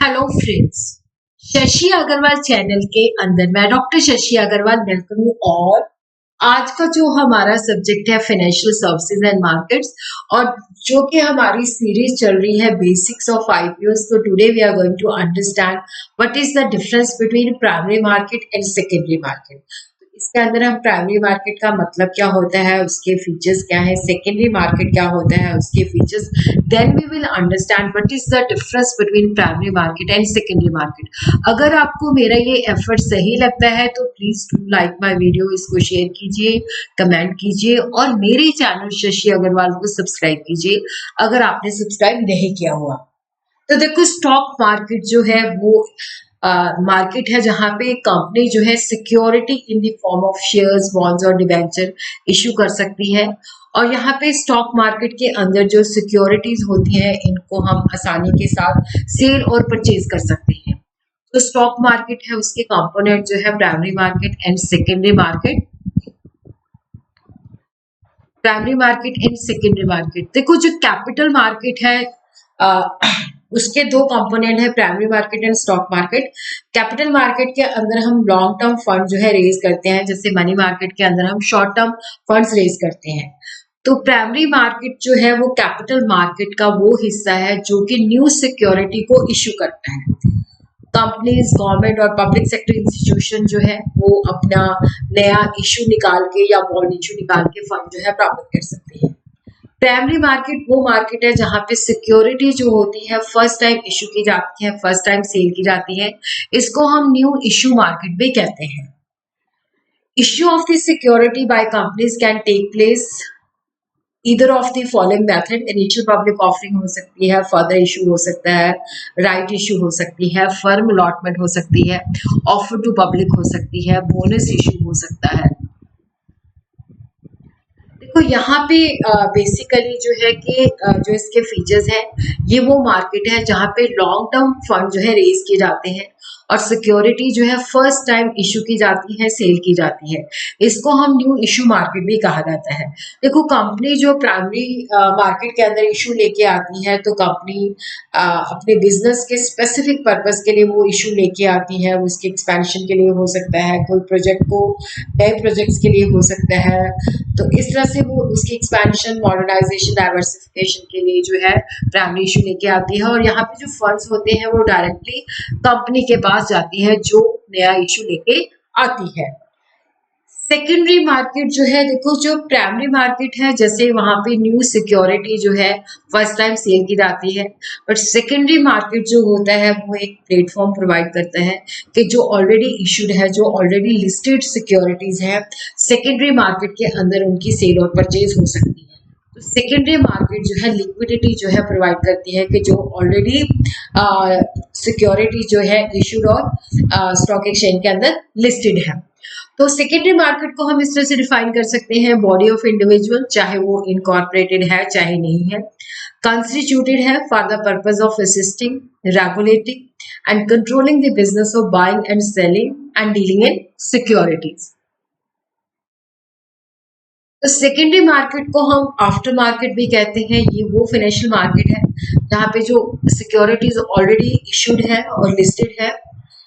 Hello friends, Shashi Agarwal channel के अंदर मैं डॉक्टर शशि अग्रवाल वेलकम हूँ। और आज का जो हमारा सब्जेक्ट है फाइनेंशियल सर्विसेज एंड मार्केट्स, और जो कि हमारी सीरीज चल रही है बेसिक्स ऑफ आईपीओ। तो today we are going to understand what is the difference between primary market and secondary market. इसके अंदर हम प्राइमरी मार्केट का मतलब क्या होता है, उसके फीचर्स क्या है, सेकेंडरी मार्केट क्या होता है, उसके features, then we will understand what is the difference between primary market and secondary market. अगर आपको मेरा ये एफर्ट सही लगता है तो please do like my video, इसको शेयर कीजिए, कमेंट कीजिए और मेरे चैनल शशि अग्रवाल को सब्सक्राइब कीजिए अगर आपने सब्सक्राइब नहीं किया हुआ। तो देखो, स्टॉक मार्केट जो है वो मार्केट है जहां पे कंपनी जो है security in the form of shares, bonds और डिबेंचर इशू कर सकती है। और यहाँ पे स्टॉक मार्केट के अंदर जो सिक्योरिटीज होती हैं इनको हम आसानी के साथ सेल और परचेज कर सकते हैं। तो स्टॉक मार्केट है, उसके कंपोनेंट जो है primary market and secondary market. Primary market and secondary market, देखो जो कैपिटल मार्केट है उसके दो कंपोनेंट है, primary market and stock market. Capital market के अंदर हम लॉन्ग टर्म फंड जो है रेज करते हैं, जैसे मनी मार्केट के अंदर हम शॉर्ट टर्म फंड्स रेज करते हैं। तो प्राइमरी मार्केट जो है वो कैपिटल मार्केट का वो हिस्सा है जो कि न्यू सिक्योरिटी को इशू करता है। कंपनीज, गवर्नमेंट और पब्लिक सेक्टर इंस्टीट्यूशन जो है वो अपना नया इशू निकाल के या बॉन्ड इशू निकाल के फंड जो है प्राप्त कर सकते हैं। प्राइमरी मार्केट वो मार्केट है जहां पे सिक्योरिटी जो होती है फर्स्ट टाइम इशू की जाती है, फर्स्ट टाइम सेल की जाती है। इसको हम न्यू इशू मार्केट भी कहते हैं। Issue of the security by companies can take place either of the following method. Initial public offering हो सकती है, फर्दर इशू हो सकता है, राइट इशू हो सकती है, फर्म अलॉटमेंट हो सकती है, ऑफर टू पब्लिक हो सकती है, बोनस इशू हो सकता है। तो यहाँ पे बेसिकली जो है कि जो इसके फीचर्स हैं, ये वो मार्केट है जहाँ पे लॉन्ग टर्म फंड जो है रेज किए जाते हैं और सिक्योरिटी जो है फर्स्ट टाइम इशू की जाती है, सेल की जाती है। इसको हम न्यू इशू मार्केट भी कहा जाता है। देखो, कंपनी जो प्राइमरी मार्केट के अंदर इशू लेके आती है, तो कंपनी अपने बिजनेस के स्पेसिफिक पर्पस के लिए वो इशू लेके आती है। उसके एक्सपेंशन के लिए हो सकता है, कोई प्रोजेक्ट को नए प्रोजेक्ट्स के लिए हो सकता है। तो इस तरह से वो उसकी एक्सपेंशन, मॉडर्नाइजेशन, डाइवर्सिफिकेशन के लिए जो है प्राइमरी इशू लेके आती है। और यहाँ पे जो फंड्स होते हैं वो डायरेक्टली कंपनी के पास जाती है जो नया इशू लेके आती है। सेकेंडरी मार्केट जो है, देखो जो प्राइमरी मार्केट है जैसे वहां पे न्यू सिक्योरिटी जो है फर्स्ट टाइम सेल की जाती है, बट सेकेंडरी मार्केट जो होता है वो एक प्लेटफॉर्म प्रोवाइड करता है कि जो ऑलरेडी इशूड है, जो ऑलरेडी लिस्टेड सिक्योरिटीज है, सेकेंडरी मार्केट के अंदर उनकी सेल और परचेज हो सकती है। तो सेकेंडरी मार्केट जो है लिक्विडिटी जो है प्रोवाइड करती है कि जो ऑलरेडी सिक्योरिटी जो है इशूड और स्टॉक एक्सचेंज के अंदर लिस्टेड है। तो सेकेंडरी मार्केट को हम इस तरह से डिफाइन कर सकते हैं, बॉडी ऑफ इंडिविजुअल, चाहे वो इनकॉर्पोरेटेड है चाहे नहीं है, कंस्टिट्यूटेड है for the purpose of assisting, regulating and controlling the business of buying and selling and dealing in securities. तो सेकेंडरी मार्केट को हम आफ्टर मार्केट भी कहते हैं। ये वो फाइनेंशियल मार्केट है जहाँ पे जो सिक्योरिटीज ऑलरेडी इशूड है और लिस्टेड है,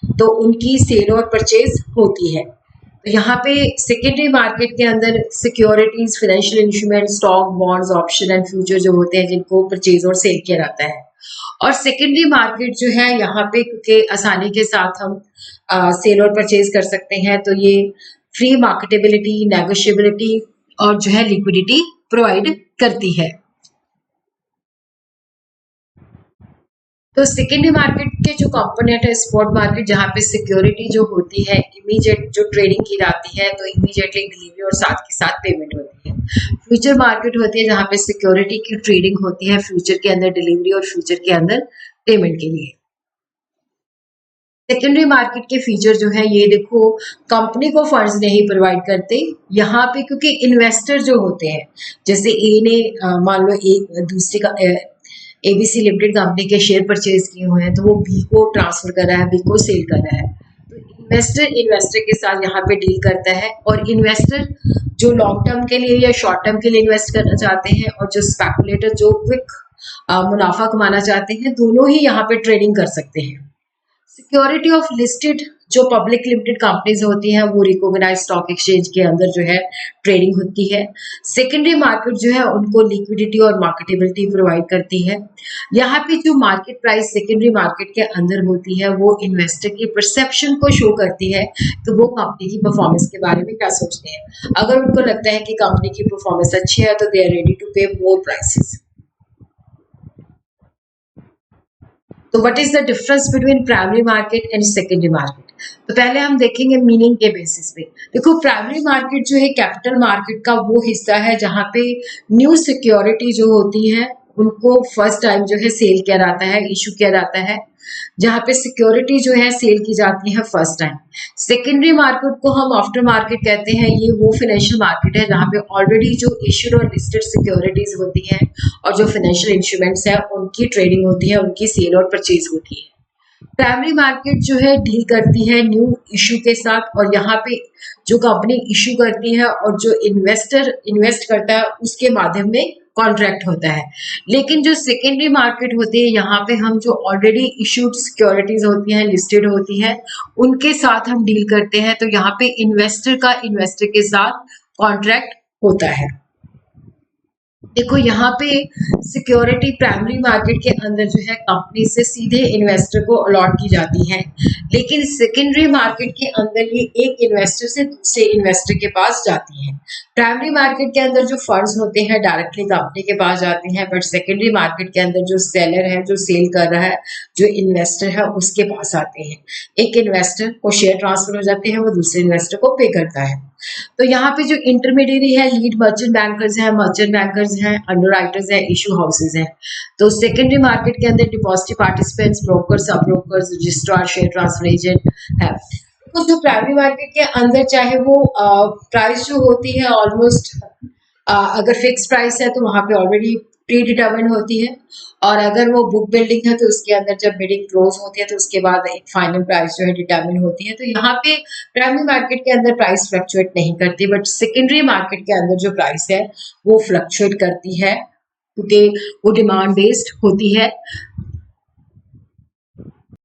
तो उनकी सेल और परचेज होती है। तो यहाँ पे सेकेंडरी मार्केट के अंदर securities, financial instrument, stock, bonds, option and future जो होते हैं जिनको परचेज और सेल किया जाता है। और सेकेंडरी मार्केट जो है यहाँ पे क्योंकि आसानी के साथ हम सेल और परचेज कर सकते हैं, तो ये फ्री मार्केटेबिलिटी, नेगोशिएबिलिटी और जो है लिक्विडिटी प्रोवाइड करती है। तो सेकेंडरी मार्केट के जो कंपोनेंट है, स्पॉट मार्केट, जहाँ पे सिक्योरिटी जो होती है इमीडिएट जो ट्रेडिंग की जाती है, तो इमीडिएटली डिलीवरी और साथ के साथ पेमेंट होती है। फ्यूचर मार्केट होती है जहाँ पे सिक्योरिटी की ट्रेडिंग होती है, फ्यूचर के अंदर डिलीवरी और फ्यूचर के अंदर पेमेंट के लिए। सेकेंडरी मार्केट के फीचर जो है, ये देखो, कंपनी को फंड्स नहीं प्रोवाइड करते यहाँ पे, क्योंकि इन्वेस्टर जो होते हैं, जैसे ए ने मान लो एक दूसरे का एबीसी लिमिटेड कंपनी के शेयर परचेज किए हुए हैं, तो वो बी को ट्रांसफर कर रहा है, बी को सेल कर रहा है। तो इन्वेस्टर के साथ यहाँ पे डील करता है। और इन्वेस्टर जो लॉन्ग टर्म के लिए या शॉर्ट टर्म के लिए इन्वेस्ट करना चाहते हैं, और जो स्पेकुलेटर जो क्विक मुनाफा कमाना चाहते हैं, दोनों ही यहाँ पे ट्रेडिंग कर सकते हैं। सिक्योरिटी ऑफ लिस्टेड जो पब्लिक लिमिटेड कंपनीज होती हैं वो रिकॉग्नाइज स्टॉक एक्सचेंज के अंदर जो है ट्रेडिंग होती है। सेकेंडरी मार्केट जो है उनको लिक्विडिटी और मार्केटेबिलिटी प्रोवाइड करती है। यहाँ पे जो मार्केट प्राइस सेकेंडरी मार्केट के अंदर होती है वो इन्वेस्टर की परसेप्शन को शो करती है कि वो कंपनी की परफॉर्मेंस के बारे में क्या सोचते हैं। अगर उनको लगता है कि कंपनी की परफॉर्मेंस अच्छी है तो दे आर रेडी टू पे मोर प्राइसेस। तो what is the difference between primary market and secondary market? तो पहले हम देखेंगे मीनिंग के बेसिस पे। देखो, प्राइमरी मार्केट जो है कैपिटल मार्केट का वो हिस्सा है जहां पे न्यू सिक्योरिटी जो होती है उनको फर्स्ट टाइम जो है सेल किया जाता है, इशू किया जाता है, जहां पे सिक्योरिटी जो है सेल की जाती है फर्स्ट टाइम। सेकेंडरी मार्केट को हम आफ्टर मार्केट कहते हैं। ये वो फाइनेंशियल मार्केट है जहां पे ऑलरेडी जो इश्यूड और लिस्टेड सिक्योरिटीज होती हैं और जो फाइनेंशियल इंस्ट्रूमेंट्स है उनकी ट्रेडिंग होती है, उनकी सेल और परचेज होती है। प्राइमरी मार्केट जो है डील करती है न्यू इशू के साथ, और यहाँ पे जो कंपनी इशू करती है और जो इन्वेस्टर इन्वेस्ट करता है उसके माध्यम में कॉन्ट्रैक्ट होता है। लेकिन जो सेकेंडरी मार्केट होती है यहाँ पे हम जो ऑलरेडी इशूड सिक्योरिटीज होती हैं, लिस्टेड होती है, उनके साथ हम डील करते हैं। तो यहाँ पे इन्वेस्टर का इन्वेस्टर के साथ कॉन्ट्रैक्ट होता है। देखो, यहाँ पे सिक्योरिटी प्राइमरी मार्केट के अंदर जो है कंपनी से सीधे इन्वेस्टर को अलॉट की जाती है, लेकिन सेकेंडरी मार्केट के अंदर ये एक इन्वेस्टर से दूसरे इन्वेस्टर के पास जाती है। प्राइमरी मार्केट के अंदर जो फंड्स होते हैं डायरेक्टली कंपनी के पास जाते हैं, बट सेकेंडरी मार्केट के अंदर जो सेलर है, जो सेल कर रहा है, जो इन्वेस्टर है, उसके पास आते हैं। एक इन्वेस्टर को शेयर ट्रांसफर हो जाते हैं, वो दूसरे इन्वेस्टर को पे करता है। तो यहाँ पे जो इंटरमीडियरी है, लीड मर्चेंट बैंकर्स हैं, अंडरराइटर्स हैं, इशू हाउसेज हैं। तो सेकेंडरी मार्केट के अंदर डिपॉजिटरी पार्टिसिपेंट्स, ब्रोकर्स, सब brokers, registrar, share transfer agent है। तो जो प्राइमरी मार्केट के अंदर चाहे वो प्राइस जो होती है ऑलमोस्ट अगर फिक्स प्राइस है तो वहां पे ऑलरेडी प्री डिटर्मिन होती है, और अगर वो बुक बिल्डिंग है तो उसके अंदर जब बिडिंग क्लोज होती है तो उसके बाद एक फाइनल प्राइस जो है डिटर्मिन होती है। तो यहाँ पे प्राइमरी मार्केट के अंदर प्राइस फ्लक्चुएट नहीं करती, बट सेकेंडरी मार्केट के अंदर जो प्राइस है वो फ्लक्चुएट करती है क्योंकि वो डिमांड बेस्ड होती है।